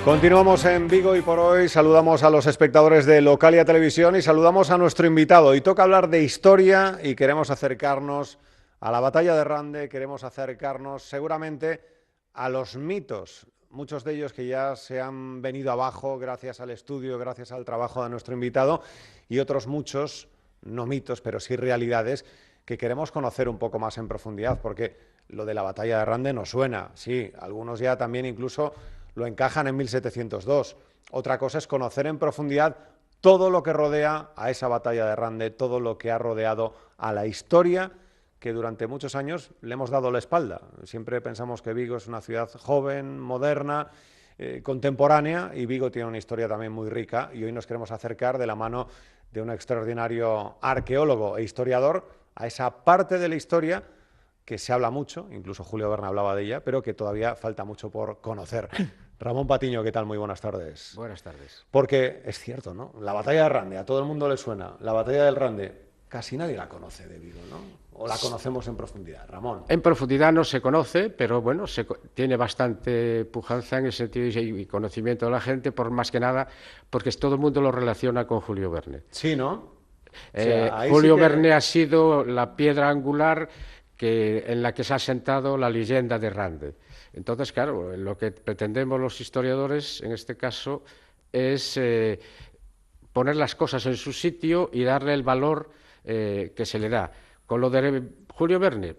Continuamos en Vigo y por hoy saludamos a los espectadores de Localia Televisión y saludamos a nuestro invitado. Y toca hablar de historia y queremos acercarnos a la batalla de Rande, queremos acercarnos seguramente a los mitos, muchos de ellos que ya se han venido abajo gracias al estudio, gracias al trabajo de nuestro invitado, y otros muchos, no mitos, pero sí realidades, que queremos conocer un poco más en profundidad, porque lo de la batalla de Rande nos suena, sí, algunos ya también incluso lo encajan en 1702. Otra cosa es conocer en profundidad todo lo que rodea a esa batalla de Rande, todo lo que ha rodeado a la historia que durante muchos años le hemos dado la espalda. Siempre pensamos que Vigo es una ciudad joven, moderna, contemporánea, y Vigo tiene una historia también muy rica, y hoy nos queremos acercar de la mano de un extraordinario arqueólogo e historiador a esa parte de la historia que se habla mucho, incluso Julio Verne hablaba de ella, pero que todavía falta mucho por conocer. Ramón Patiño, ¿qué tal? Muy buenas tardes. Buenas tardes. Porque es cierto, ¿no? La batalla de Rande, a todo el mundo le suena. La batalla del Rande, casi nadie la conoce de Vigo, ¿no? ¿O la conocemos en profundidad? Ramón. En profundidad no se conoce, pero bueno, tiene bastante pujanza en ese sentido y conocimiento de la gente, por más que nada, porque todo el mundo lo relaciona con Julio Verne. Sí, ¿no? O sea, Julio Verne ha sido la piedra angular en la que se ha sentado la leyenda de Rande. Entonces, claro, lo que pretendemos los historiadores, en este caso, es poner las cosas en su sitio y darle el valor que se le da. Con lo de Julio Verne,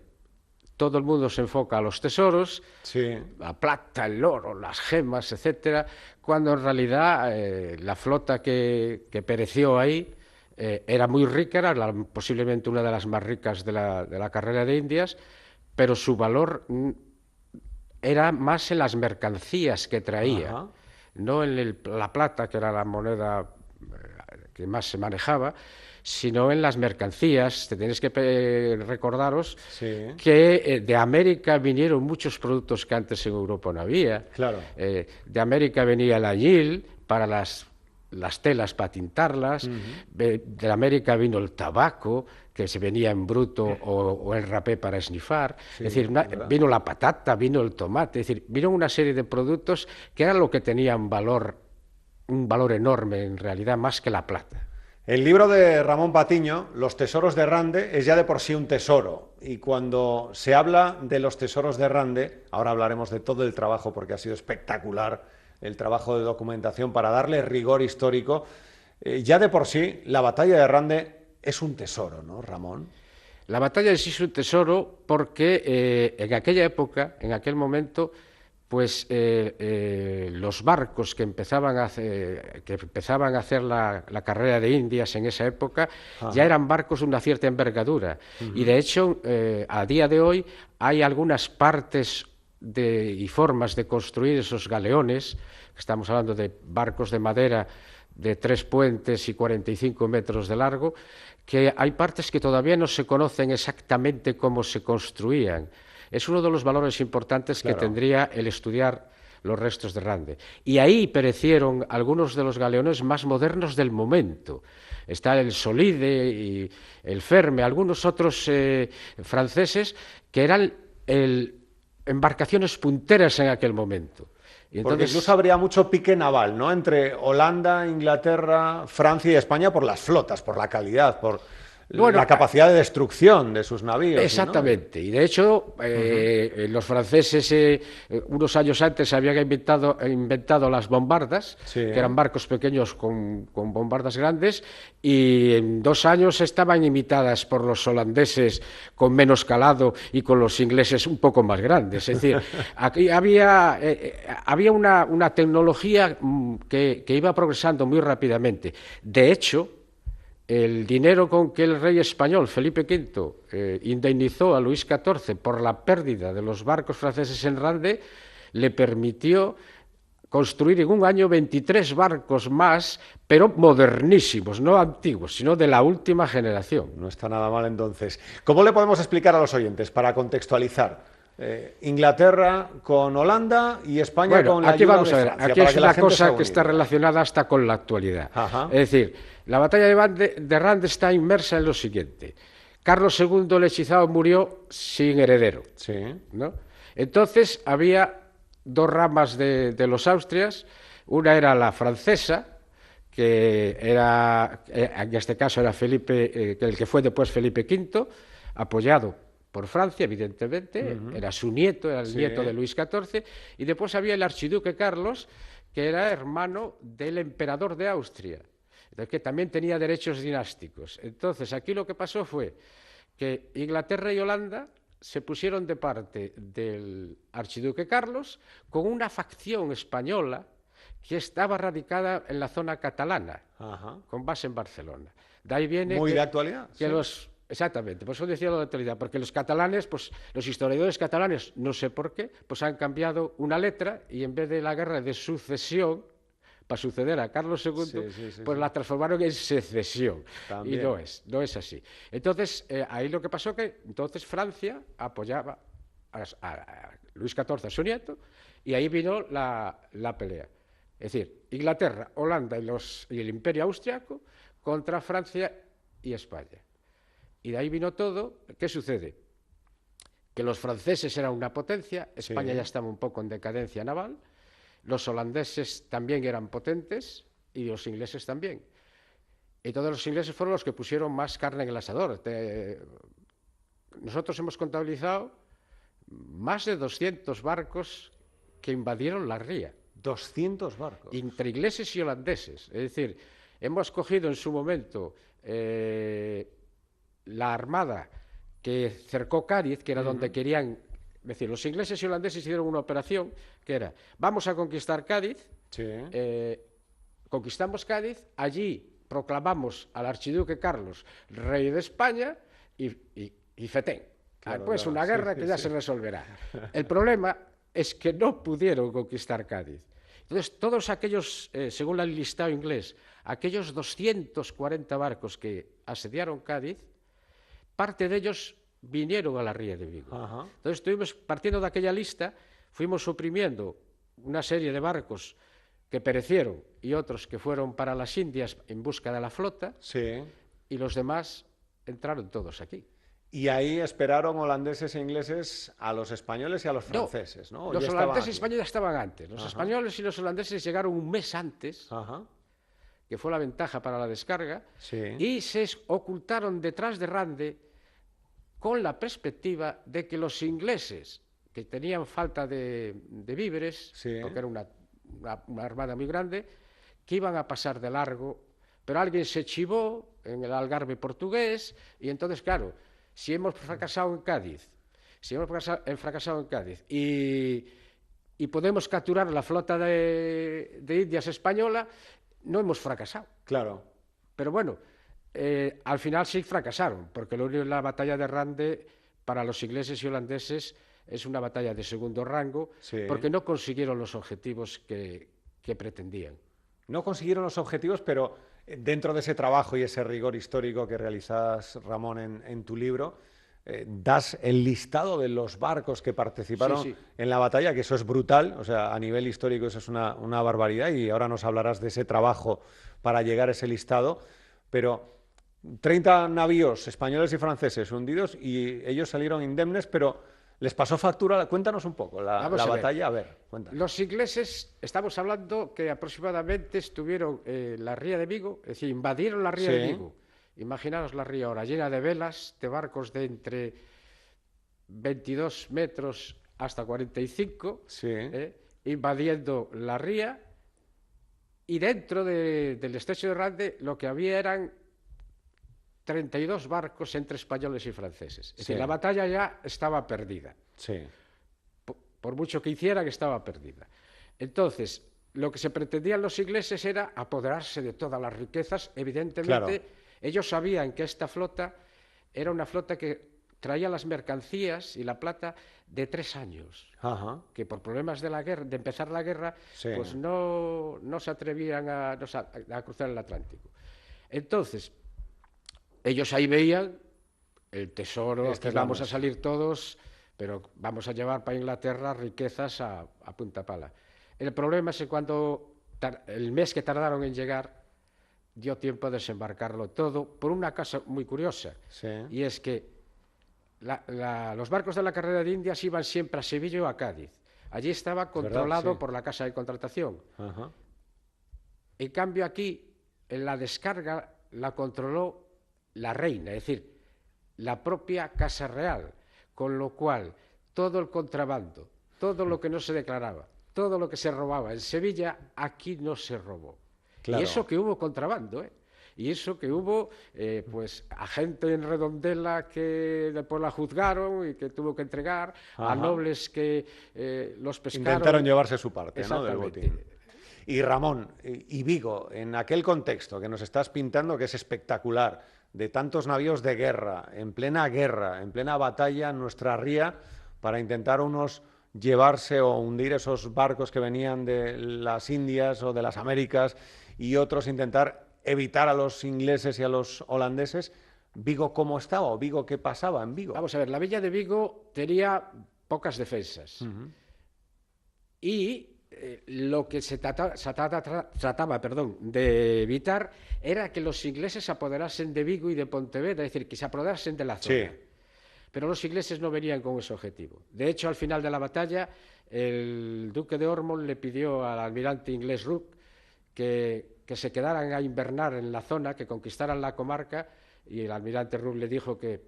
todo el mundo se enfoca a los tesoros, sí, la plata, el oro, las gemas, etcétera, cuando en realidad la flota que pereció ahí era muy rica, era posiblemente una de las más ricas de la carrera de Indias, pero su valor era más en las mercancías que traía, ajá, no en la plata, que era la moneda que más se manejaba, sino en las mercancías. Tenéis que recordaros sí, que de América vinieron muchos productos que antes en Europa no había. claro. De América venía el añil para las telas para tintarlas, de América vino el tabaco, que se venía en bruto o en rapé para esnifar, Sí, es decir, vino la patata, vino el tomate, es decir, vino una serie de productos que eran lo que tenían un valor enorme en realidad, más que la plata. El libro de Ramón Patiño, Los tesoros de Rande, es ya de por sí un tesoro. Y cuando se habla de los tesoros de Rande, ahora hablaremos de todo el trabajo porque ha sido espectacular el trabajo de documentación para darle rigor histórico, ya de por sí la batalla de Rande es un tesoro, ¿no, Ramón? La batalla en sí es un tesoro porque en aquella época, en aquel momento, pues los barcos que empezaban a hacer la carrera de Indias en esa época ya eran barcos de una cierta envergadura. Y de hecho, a día de hoy hay algunas partes y formas de construir esos galeones, estamos hablando de barcos de madera de 3 puentes y 45 metros de largo, que hay partes que todavía no se conocen exactamente cómo se construían. Es uno de los valores importantes que tendría el estudiar los restos de Rande. Y ahí perecieron algunos de los galeones más modernos del momento. Está el Solide y el Ferme, algunos otros franceses que eran embarcaciones punteras en aquel momento. Y entonces, porque incluso habría mucho pique naval, ¿no? Entre Holanda, Inglaterra, Francia y España por las flotas, por la calidad, por la capacidad de destrucción de sus navíos. Exactamente. ¿No? Y de hecho, los franceses unos años antes habían inventado las bombardas, que eran barcos pequeños con bombardas grandes, y en 2 años estaban imitadas por los holandeses con menos calado y con los ingleses un poco más grandes. Es decir, aquí había una tecnología que iba progresando muy rápidamente. De hecho, el dinero con que el rey español, Felipe V, indemnizó a Luis XIV por la pérdida de los barcos franceses en Rande, le permitió construir en un año 23 barcos más, pero modernísimos, no antiguos, sino de la última generación. No está nada mal entonces. ¿Cómo le podemos explicar a los oyentes, para contextualizar? Inglaterra con Holanda y España con la ayuda de Francia. Aquí es una cosa que está relacionada hasta con la actualidad. Ajá. Es decir, la batalla de Rande está inmersa en lo siguiente. Carlos II el hechizado murió sin heredero, ¿no? Entonces había 2 ramas de los Austrias, Una era la francesa, que era, en este caso era Felipe, el que fue después Felipe V, apoyado por Francia, evidentemente, era su nieto, era el nieto de Luis XIV, y después había el archiduque Carlos, que era hermano del emperador de Austria, que también tenía derechos dinásticos. Entonces, aquí lo que pasó fue que Inglaterra y Holanda se pusieron de parte del archiduque Carlos con una facción española que estaba radicada en la zona catalana, con base en Barcelona. De ahí viene muy de actualidad. Que exactamente, por eso decía lo de actualidad, porque los catalanes, pues los historiadores catalanes, no sé por qué, pues han cambiado una letra y en vez de la guerra de sucesión, para suceder a Carlos II, pues la transformaron en secesión. También. Y no es así. Entonces, ahí lo que pasó que entonces Francia apoyaba a Luis XIV, a su nieto, y ahí vino la pelea. Es decir, Inglaterra, Holanda y el Imperio Austriaco contra Francia y España. Y de ahí vino todo. ¿Qué sucede? Que los franceses eran una potencia, España ya estaba un poco en decadencia naval, los holandeses también eran potentes y los ingleses también. Y todos los ingleses fueron los que pusieron más carne en el asador. Nosotros hemos contabilizado más de 200 barcos que invadieron la ría. 200 barcos. Entre ingleses y holandeses. Es decir, hemos cogido en su momento la armada que cercó Cádiz, que era donde querían. Es decir, los ingleses y holandeses hicieron una operación que era: vamos a conquistar Cádiz, conquistamos Cádiz, allí proclamamos al archiduque Carlos rey de España y fetén. Claro, pues una guerra que ya se resolverá. El problema es que no pudieron conquistar Cádiz. Entonces, todos aquellos, según el listado inglés, aquellos 240 barcos que asediaron Cádiz, parte de ellos vinieron a la ría de Vigo. Entonces, estuvimos partiendo de aquella lista, fuimos suprimiendo una serie de barcos que perecieron y otros que fueron para las Indias en busca de la flota, y los demás entraron todos aquí. Y ahí esperaron holandeses e ingleses a los españoles y a los franceses, ¿no? Los holandeses y españoles ya estaban antes. Los españoles y los holandeses llegaron un mes antes, que fue la ventaja para la descarga, y se ocultaron detrás de Rande con la perspectiva de que los ingleses, que tenían falta de víveres, porque era una armada muy grande, que iban a pasar de largo, pero alguien se chivó en el Algarve portugués, y entonces, claro, si hemos fracasado en Cádiz, y podemos capturar la flota de Indias española, no hemos fracasado. Claro. Pero bueno, al final sí fracasaron, porque la batalla de Rande para los ingleses y holandeses es una batalla de segundo rango, porque no consiguieron los objetivos que pretendían. No consiguieron los objetivos, pero dentro de ese trabajo y ese rigor histórico que realizas, Ramón, en tu libro, das el listado de los barcos que participaron en la batalla, que eso es brutal, o sea, a nivel histórico eso es una barbaridad, y ahora nos hablarás de ese trabajo para llegar a ese listado, pero 30 navíos españoles y franceses hundidos y ellos salieron indemnes, pero les pasó factura. Cuéntanos un poco la batalla. A ver, cuéntanos. Los ingleses, estamos hablando que aproximadamente estuvieron en la ría de Vigo, es decir, invadieron la ría de Vigo. Imaginaos la ría ahora llena de velas, de barcos de entre 22 metros hasta 45, invadiendo la ría, y dentro del estrecho de Rande lo que había eran 32 barcos entre españoles y franceses. Es decir, la batalla ya estaba perdida. Por mucho que hicieran, estaba perdida. Entonces, lo que se pretendían los ingleses era apoderarse de todas las riquezas. Evidentemente, ellos sabían que esta flota era una flota que traía las mercancías y la plata de 3 años, que por problemas de la guerra, de empezar la guerra, pues no se atrevían a cruzar el Atlántico. Entonces, ellos ahí veían el tesoro, que vamos a salir todos, pero vamos a llevar para Inglaterra riquezas a punta pala. El problema es que el mes que tardaron en llegar, dio tiempo a desembarcarlo todo, por una cosa muy curiosa, y es que los barcos de la carrera de Indias iban siempre a Sevilla o a Cádiz. Allí estaba controlado por la casa de contratación. En cambio aquí, en la descarga la controló la reina, es decir, la propia Casa Real, con lo cual todo el contrabando, todo lo que no se declaraba, todo lo que se robaba en Sevilla, aquí no se robó. Claro. Y eso que hubo contrabando, ¿eh? Y eso que hubo, pues, a gente en Redondela que después la juzgaron y que tuvo que entregar, a nobles que los pescaron. Intentaron llevarse su parte, ¿no?, del Exactamente. botín. Y Ramón, y Vigo, en aquel contexto que nos estás pintando, que es espectacular, de tantos navíos de guerra, en plena batalla en nuestra ría, para intentar unos llevarse o hundir esos barcos que venían de las Indias o de las Américas y otros intentar evitar a los ingleses y a los holandeses. ¿Vigo cómo estaba? ¿O Vigo qué pasaba en Vigo? Vamos a ver, la villa de Vigo tenía pocas defensas. Y lo que se trataba de evitar era que los ingleses se apoderasen de Vigo y de Pontevedra, es decir, que se apoderasen de la zona. Sí. Pero los ingleses no venían con ese objetivo. De hecho, al final de la batalla, el duque de Ormond le pidió al almirante inglés Rooke que se quedaran a invernar en la zona, que conquistaran la comarca, y el almirante Rooke le dijo que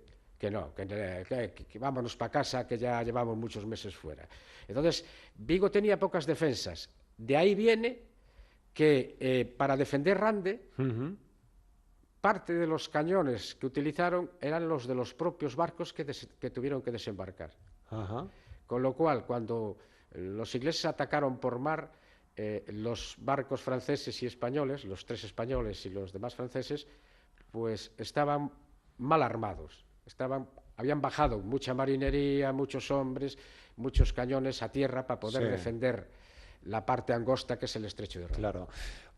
no, que vámonos para casa, que ya llevamos muchos meses fuera. Entonces, Vigo tenía pocas defensas. De ahí viene que para defender Rande, parte de los cañones que utilizaron eran los de los propios barcos que tuvieron que desembarcar. Con lo cual, cuando los ingleses atacaron por mar, los barcos franceses y españoles, los 3 españoles y los demás franceses, pues estaban mal armados. Habían bajado mucha marinería, muchos hombres, muchos cañones a tierra para poder defender la parte angosta que es el estrecho de Rande. Claro.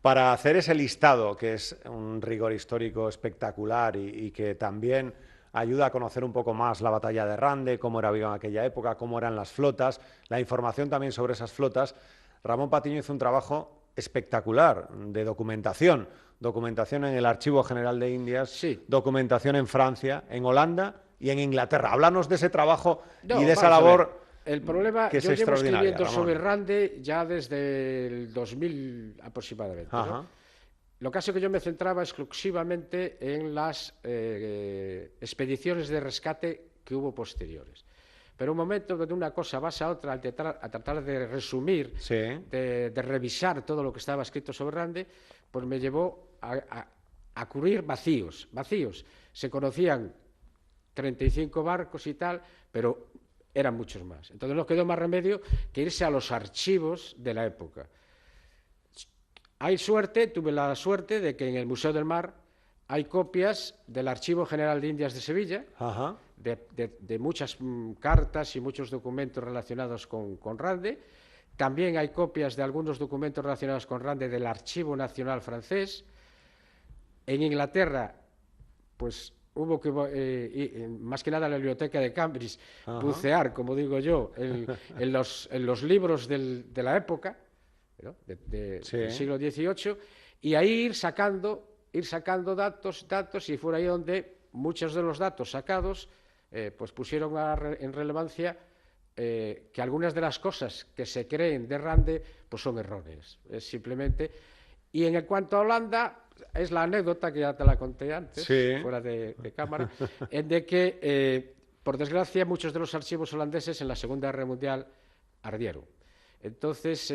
Para hacer ese listado, que es un rigor histórico espectacular y que también ayuda a conocer un poco más la batalla de Rande, cómo era Vigo en aquella época, cómo eran las flotas, la información también sobre esas flotas, Ramón Patiño hizo un trabajo espectacular de documentación en el Archivo General de Indias, documentación en Francia, en Holanda y en Inglaterra. Háblanos de ese trabajo y de esa labor. El problema, que es yo llevo escribiendo Ramón. sobre Rande ya desde el 2000 aproximadamente, ¿no? Lo que hace que yo me centraba exclusivamente en las expediciones de rescate que hubo posteriores. Pero un momento de una cosa vas a otra, a tratar de resumir, de revisar todo lo que estaba escrito sobre Rande, pues me llevó a cubrir vacíos. Se conocían 35 barcos y tal, pero eran muchos más. Entonces no quedó más remedio que irse a los archivos de la época. Tuve la suerte de que en el Museo del Mar hay copias del Archivo General de Indias de Sevilla, de muchas cartas y muchos documentos relacionados con Rande. También hay copias de algunos documentos relacionados con Rande del Archivo Nacional francés. En Inglaterra, pues hubo que, más que nada en la biblioteca de Cambridge, bucear, como digo yo, en los libros de la época, ¿no?, del siglo XVIII, y ahí ir sacando datos, y fue ahí donde muchos de los datos sacados pues pusieron en relevancia que algunas de las cosas que se creen de Rande pues son erróneas, simplemente. Y en cuanto a Holanda, es la anécdota que ya te la conté antes, fuera de cámara, en de que, por desgracia, muchos de los archivos holandeses en la Segunda Guerra Mundial ardieron. Entonces,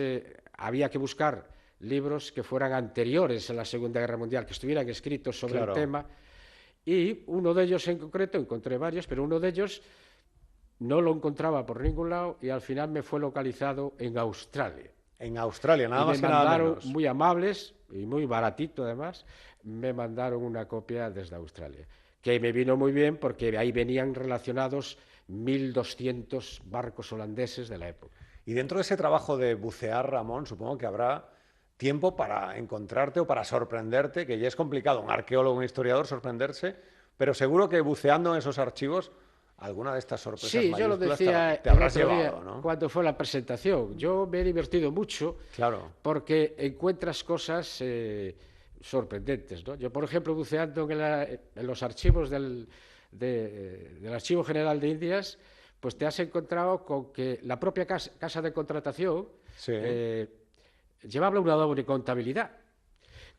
había que buscar libros que fueran anteriores a la Segunda Guerra Mundial, que estuvieran escritos sobre el tema, y uno de ellos en concreto, encontré varios, pero uno de ellos no lo encontraba por ningún lado y al final me fue localizado en Australia. En Australia, nada más que nada menos. Me mandaron, muy amables y muy baratito además, me mandaron una copia desde Australia, que me vino muy bien porque ahí venían relacionados 1.200 barcos holandeses de la época. Y dentro de ese trabajo de bucear, Ramón, supongo que habrá tiempo para encontrarte o para sorprenderte, que ya es complicado, un arqueólogo, un historiador, sorprenderse, pero seguro que buceando en esos archivos, alguna de estas sorpresas mayúsculas yo lo decía te habrás llevado, ¿no? Cuando fue la presentación. Yo me he divertido mucho, porque encuentras cosas sorprendentes, ¿no? Yo, por ejemplo, buceando en los archivos del Archivo General de Indias, pues te has encontrado con que la propia casa de contratación llevaba una doble contabilidad.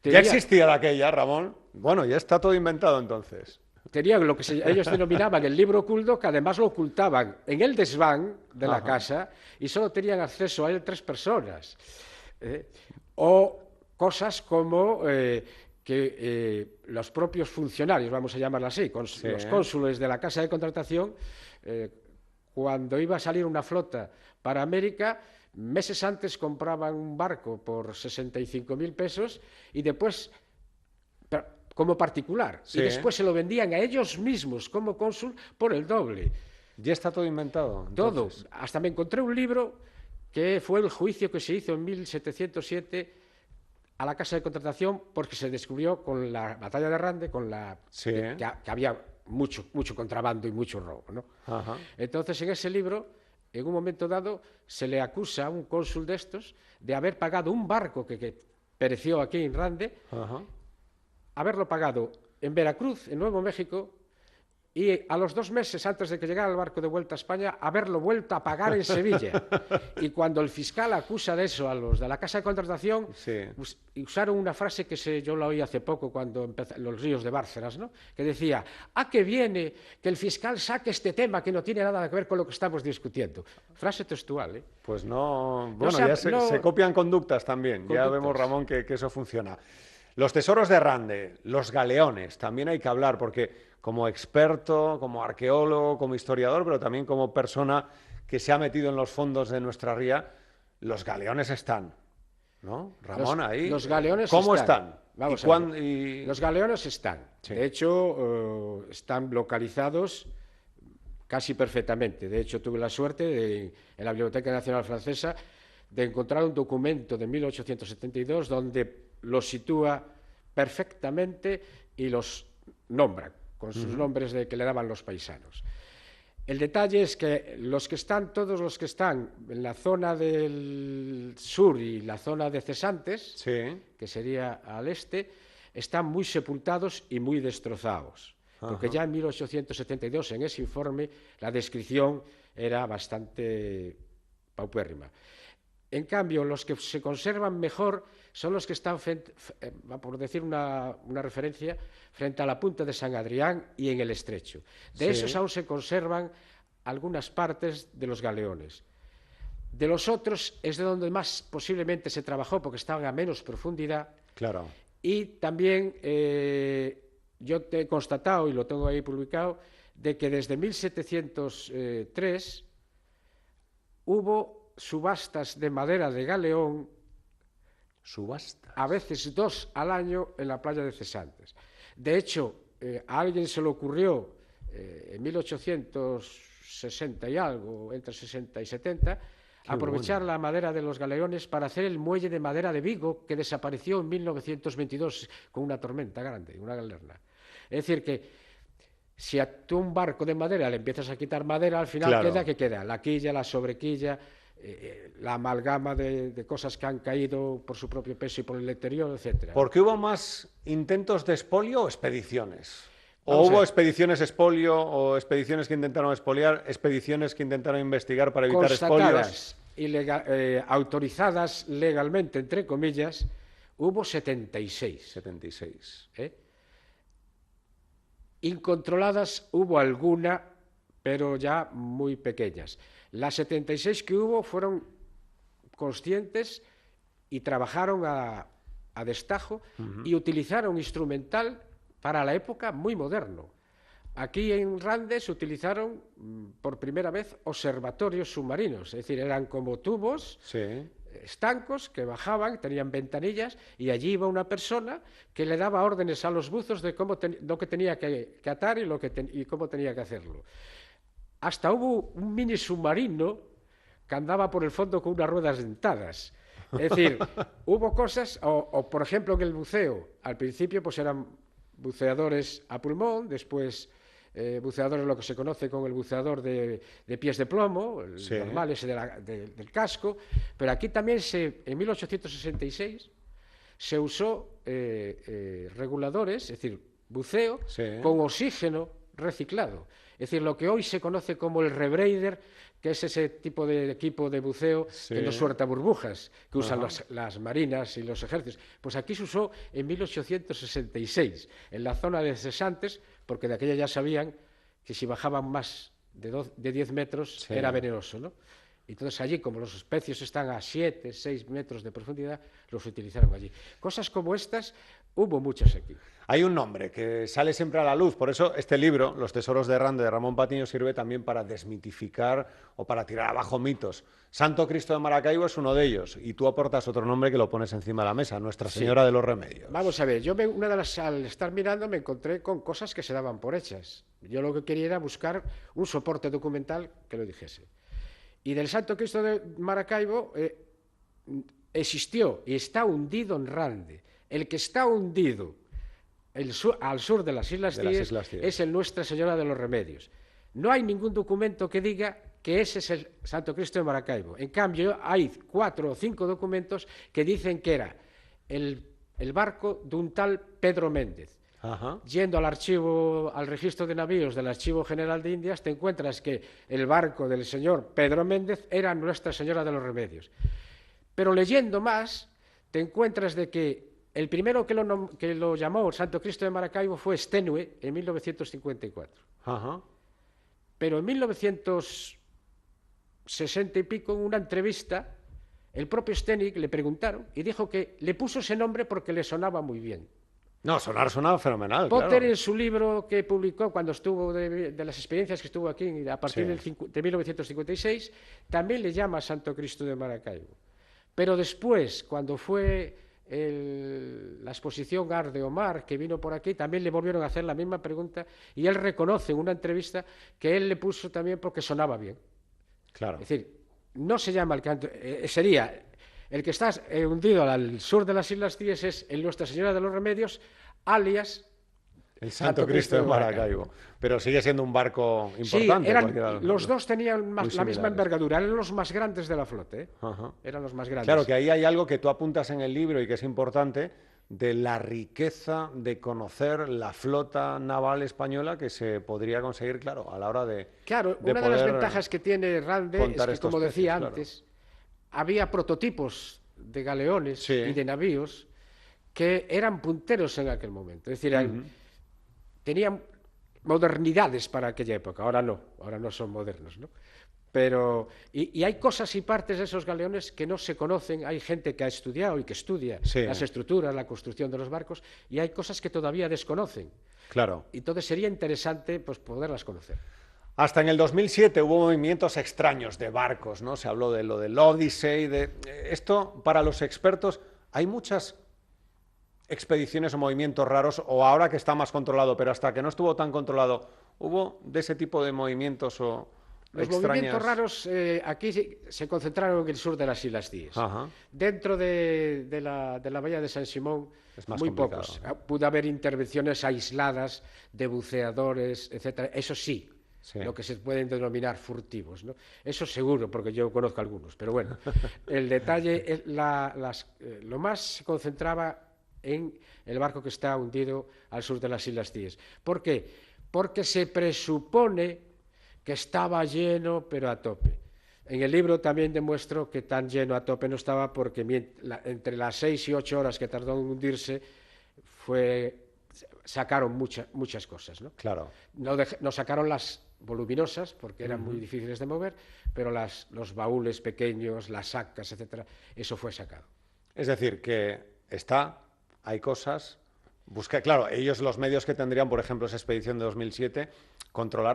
Ya existía de aquella, Ramón. Bueno, ya está todo inventado entonces. Tenían lo que ellos denominaban el libro oculto, que además lo ocultaban en el desván de la casa y solo tenían acceso a él 3 personas. O cosas como que los propios funcionarios, vamos a llamarlo así, los cónsules de la casa de contratación, cuando iba a salir una flota para América, meses antes compraban un barco por 65.000 pesos y después, como particular, y después se lo vendían a ellos mismos como cónsul por el doble. Ya está todo inventado. Entonces. Todo. Hasta me encontré un libro que fue el juicio que se hizo en 1707 a la casa de contratación porque se descubrió con la batalla de Rande, que había mucho contrabando y mucho robo, ¿no? Entonces, en ese libro, en un momento dado, se le acusa a un cónsul de estos de haber pagado un barco que pereció aquí en Rande, haberlo pagado en Veracruz, en Nuevo México, y a los 2 meses antes de que llegara el barco de vuelta a España, haberlo vuelto a pagar en Sevilla. Y cuando el fiscal acusa de eso a los de la casa de contratación, usaron una frase que yo la oí hace poco cuando empezaron los ríos de Bárcenas, ¿no? Que decía, ¿a qué viene que el fiscal saque este tema que no tiene nada que ver con lo que estamos discutiendo? Frase textual, ¿eh? Pues no, bueno, ya se copian conductas también, ya vemos, Ramón, que eso funciona. Los tesoros de Rande, los galeones, también hay que hablar, porque como experto, como arqueólogo, como historiador, pero también como persona que se ha metido en los fondos de nuestra ría, los galeones están, ¿no? Ramón, ahí. Los galeones ¿cómo están? Vamos a ver. Los galeones están. Sí. De hecho, están localizados casi perfectamente. De hecho, tuve la suerte en la Biblioteca Nacional Francesa de encontrar un documento de 1872 donde los sitúa perfectamente y los nombra con sus nombres que le daban los paisanos. El detalle es que todos los que están en la zona del sur y la zona de Cesantes, que sería al este, están muy sepultados y muy destrozados. Porque ya en 1872, en ese informe, la descripción era bastante paupérrima. En cambio, los que se conservan mejor son los que están, por decir una referencia, frente a la punta de San Adrián y en el Estrecho. De esos aún se conservan algunas partes de los galeones. De los otros es de donde más posiblemente se trabajó porque estaban a menos profundidad. Claro. Y también yo te he constatado, y lo tengo ahí publicado, de que desde 1703 hubo subastas de madera de galeón, a veces 2 al año en la playa de Cesantes. De hecho, a alguien se le ocurrió en 1860 y algo, entre 60 y 70, aprovechar la madera de los galeones para hacer el muelle de madera de Vigo, que desapareció en 1922 con una tormenta grande, una galerna. Es decir, que si a tú un barco de madera le empiezas a quitar madera, al final ¿qué queda? La quilla, la sobrequilla, la amalgama de cosas que han caído por su propio peso y por el deterioro, etc. ¿Por qué hubo más intentos de expolio o expediciones? ¿O hubo expediciones expolio o expediciones que intentaron expoliar, expediciones que intentaron investigar para evitar expolios? Autorizadas legalmente, entre comillas, hubo 76. 76. Incontroladas hubo alguna, pero ya muy pequeñas. Las 76 que hubo fueron conscientes y trabajaron a destajo y utilizaron instrumental para la época muy moderno. Aquí en Rande se utilizaron por primera vez observatorios submarinos, es decir, eran como tubos estancos que bajaban, tenían ventanillas y allí iba una persona que le daba órdenes a los buzos de lo que tenía que atar y cómo tenía que hacerlo. Hasta hubo un mini submarino que andaba por el fondo con unas ruedas dentadas. Es decir, hubo cosas, o por ejemplo en el buceo, al principio pues eran buceadores a pulmón, después buceadores lo que se conoce como el buceador de pies de plomo, el normal ese del casco, pero aquí también en 1866 se usó reguladores, es decir, buceo con oxígeno reciclado. Es decir, lo que hoy se conoce como el rebreider, que es ese tipo de equipo de buceo que no suelta burbujas, que usan las marinas y los ejércitos. Pues aquí se usó en 1866, en la zona de cesantes, porque de aquella ya sabían que si bajaban más de 10 metros era venenoso, ¿no? Entonces allí, como los pecios están a 7, 6 metros de profundidad, los utilizaron allí. Cosas como estas hubo muchas aquí. Hay un nombre que sale siempre a la luz, por eso este libro, Los tesoros de Rande, de Ramón Patiño, sirve también para desmitificar o para tirar abajo mitos. Santo Cristo de Maracaibo es uno de ellos, y tú aportas otro nombre que lo pones encima de la mesa, Nuestra Señora de los Remedios. Vamos a ver, al estar mirando me encontré con cosas que se daban por hechas. Yo lo que quería era buscar un soporte documental que lo dijese. Y del Santo Cristo de Maracaibo existió y está hundido en Rande. El que está hundido al sur de las Islas Cíes es el Nuestra Señora de los Remedios. No hay ningún documento que diga que ese es el Santo Cristo de Maracaibo. En cambio, hay 4 o 5 documentos que dicen que era el barco de un tal Pedro Méndez. Yendo al registro de navíos del Archivo General de Indias, te encuentras que el barco del señor Pedro Méndez era Nuestra Señora de los Remedios. Pero leyendo más, te encuentras de que el primero que lo llamó Santo Cristo de Maracaibo fue Stenue en 1954. Pero en 1960 y pico, en una entrevista, el propio Stenue le preguntaron y dijo que le puso ese nombre porque le sonaba muy bien. No, sonaba fenomenal. Potter, claro. en su libro que publicó cuando estuvo de las experiencias que estuvo aquí a partir de 1956, también le llama Santo Cristo de Maracaibo. Pero después, cuando fue la exposición Art de Omar, que vino por aquí, también le volvieron a hacer la misma pregunta y él reconoce en una entrevista que él le puso también porque sonaba bien. Claro. Es decir, no se llama el canto, sería... El que está hundido al sur de las Islas Cíes es el Nuestra Señora de los Remedios, alias el Santo Cristo de Maracaibo. Pero sigue siendo un barco importante. Sí, los dos tenían la misma envergadura, eran los más grandes de la flota. Eran los más grandes. Claro, que ahí hay algo que tú apuntas en el libro y que es importante, de la riqueza de conocer la flota naval española que se podría conseguir, claro, a la hora de... Claro, una de las ventajas que tiene Rande es que, como decía antes, había prototipos de galeones y de navíos que eran punteros en aquel momento. Es decir, tenían modernidades para aquella época. Ahora no son modernos, ¿no? Pero, y hay cosas y partes de esos galeones que no se conocen. Hay gente que ha estudiado y que estudia las estructuras, la construcción de los barcos, y hay cosas que todavía desconocen. Claro. Entonces sería interesante pues, poderlas conocer. Hasta en el 2007 hubo movimientos extraños de barcos, ¿no? Se habló de lo del Odyssey, esto para los expertos, hay muchas expediciones o movimientos raros, o ahora que está más controlado, pero hasta que no estuvo tan controlado, ¿hubo de ese tipo de movimientos o los movimientos raros aquí se concentraron en el sur de las Islas Cíes. Dentro de la bahía de San Simón, muy pocos. Pudo haber intervenciones aisladas de buceadores, etcétera. Eso sí. Lo que se pueden denominar furtivos, ¿no? Eso seguro, porque yo conozco algunos, pero bueno, el detalle, lo más se concentraba en el barco que está hundido al sur de las Islas Cíes. ¿Por qué? Porque se presupone que estaba lleno, pero a tope. En el libro también demuestro que tan lleno a tope no estaba, porque entre las 6 y 8 horas que tardó en hundirse, sacaron muchas cosas, ¿no? Claro. No sacaron las voluminosas, porque eran muy difíciles de mover, pero los baúles pequeños, las sacas, etcétera, eso fue sacado. Es decir, que hay cosas... Claro, ellos, los medios que tendrían, por ejemplo, esa expedición de 2007,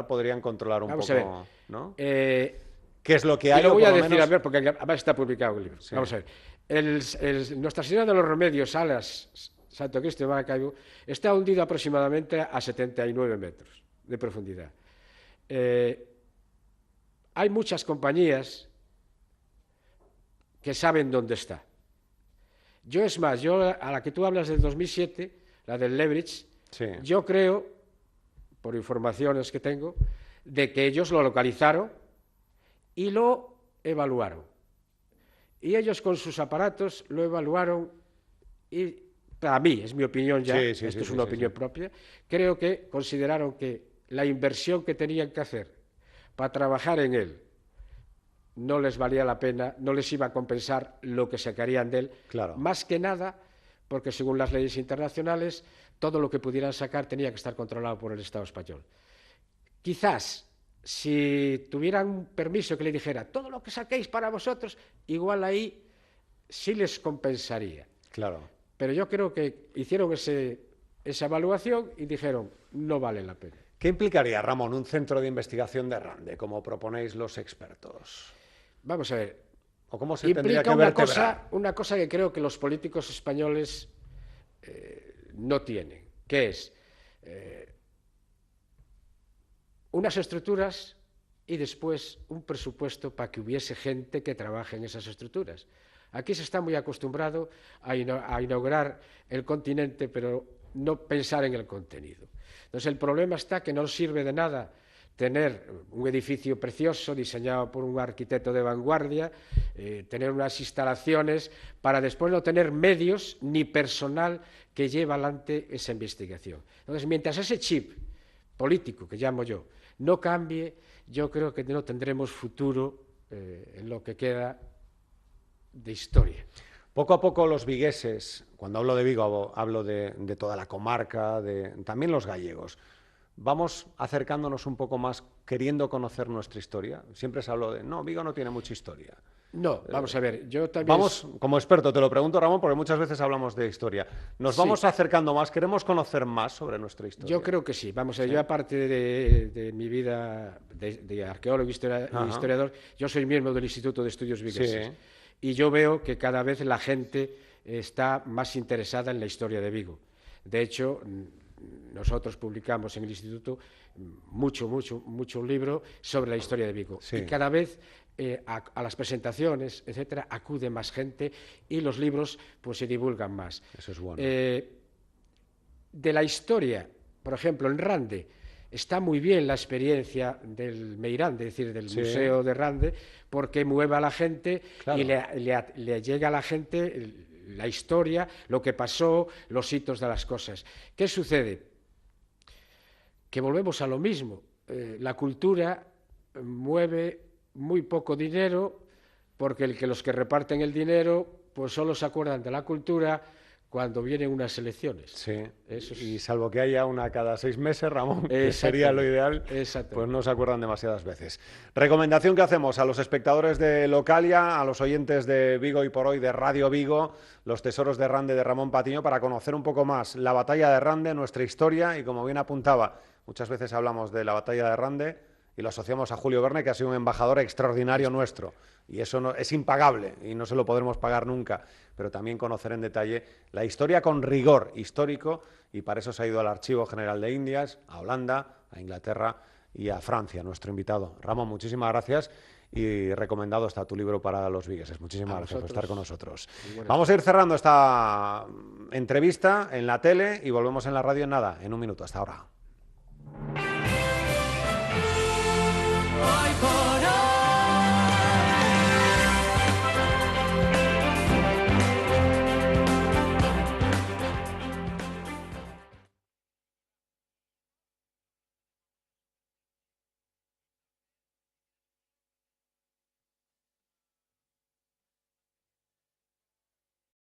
podrían controlar un poco, ¿no? ¿Qué es lo que hay? Y lo voy a decir, a ver, porque además está publicado el libro. Sí. Vamos a ver. Nuestra Señora de los Remedios, alias Santo Cristo de Maracaibo, está hundido aproximadamente a 79 metros de profundidad. Hay muchas compañías que saben dónde está. Es más, a la que tú hablas del 2007, la del Leverage, yo creo, por informaciones que tengo, de que ellos lo localizaron y lo evaluaron. Y ellos con sus aparatos lo evaluaron y, para mí, es mi opinión ya, esto es una opinión propia, creo que consideraron que la inversión que tenían que hacer para trabajar en él no les valía la pena, no les iba a compensar lo que sacarían de él, Claro. más que nada porque según las leyes internacionales todo lo que pudieran sacar tenía que estar controlado por el Estado español. Quizás si tuvieran un permiso que le dijera todo lo que saquéis para vosotros, igual ahí sí les compensaría. Claro. Pero yo creo que hicieron esa evaluación y dijeron no vale la pena. ¿Qué implicaría, Ramón, un centro de investigación de Rande, como proponéis los expertos? Vamos a ver. ¿O cómo se tendría Implica que vertebrar? una cosa que creo que los políticos españoles no tienen, que es unas estructuras y después un presupuesto para que hubiese gente que trabaje en esas estructuras. Aquí se está muy acostumbrado a inaugurar el continente, pero no pensar en el contenido. Entonces el problema está que no sirve de nada tener un edificio precioso diseñado por un arquitecto de vanguardia, tener unas instalaciones para después no tener medios ni personal que lleve adelante esa investigación. Entonces, mientras ese chip político, que llamo yo, no cambie, yo creo que no tendremos futuro en lo que queda de historia. Poco a poco los vigueses, cuando hablo de Vigo, hablo de toda la comarca, también los gallegos, vamos acercándonos un poco más, queriendo conocer nuestra historia. Siempre se habló de, no, Vigo no tiene mucha historia. No, vamos a ver, yo también... Vamos, como experto, te lo pregunto, Ramón, porque muchas veces hablamos de historia. ¿Nos vamos acercando más? ¿Queremos conocer más sobre nuestra historia? Yo creo que sí. Vamos a ver, yo aparte de mi vida de arqueólogo y historiador, yo soy miembro del Instituto de Estudios Vigueses. Sí. Y yo veo que cada vez la gente está más interesada en la historia de Vigo. De hecho, nosotros publicamos en el Instituto mucho libro sobre la historia de Vigo. Sí. Y cada vez a las presentaciones, etcétera, acude más gente y los libros pues se divulgan más. Eso es bueno. De la historia, por ejemplo, en Rande, está muy bien la experiencia del Meirande, es decir, del Museo de Rande, porque mueve a la gente y le llega a la gente la historia, lo que pasó, los hitos de las cosas. ¿Qué sucede? Que volvemos a lo mismo. La cultura mueve muy poco dinero porque los que reparten el dinero pues solo se acuerdan de la cultura cuando vienen unas elecciones. Sí, y salvo que haya una cada 6 meses, Ramón, que sería lo ideal, pues no se acuerdan demasiadas veces. Recomendación que hacemos a los espectadores de Localia, a los oyentes de Vigo y por hoy de Radio Vigo, los tesoros de Rande de Ramón Patiño, para conocer un poco más la batalla de Rande, nuestra historia, y como bien apuntaba, muchas veces hablamos de la batalla de Rande y lo asociamos a Julio Verne, que ha sido un embajador extraordinario nuestro, y eso es impagable y no se lo podremos pagar nunca, pero también conocer en detalle la historia con rigor histórico, y para eso se ha ido al Archivo General de Indias, a Holanda, a Inglaterra y a Francia, nuestro invitado. Ramón, muchísimas gracias, y recomendado está tu libro para los vigueses. Muchísimas gracias por estar con nosotros. Vamos a ir cerrando esta entrevista en la tele y volvemos en la radio en nada, en un minuto. Hasta ahora.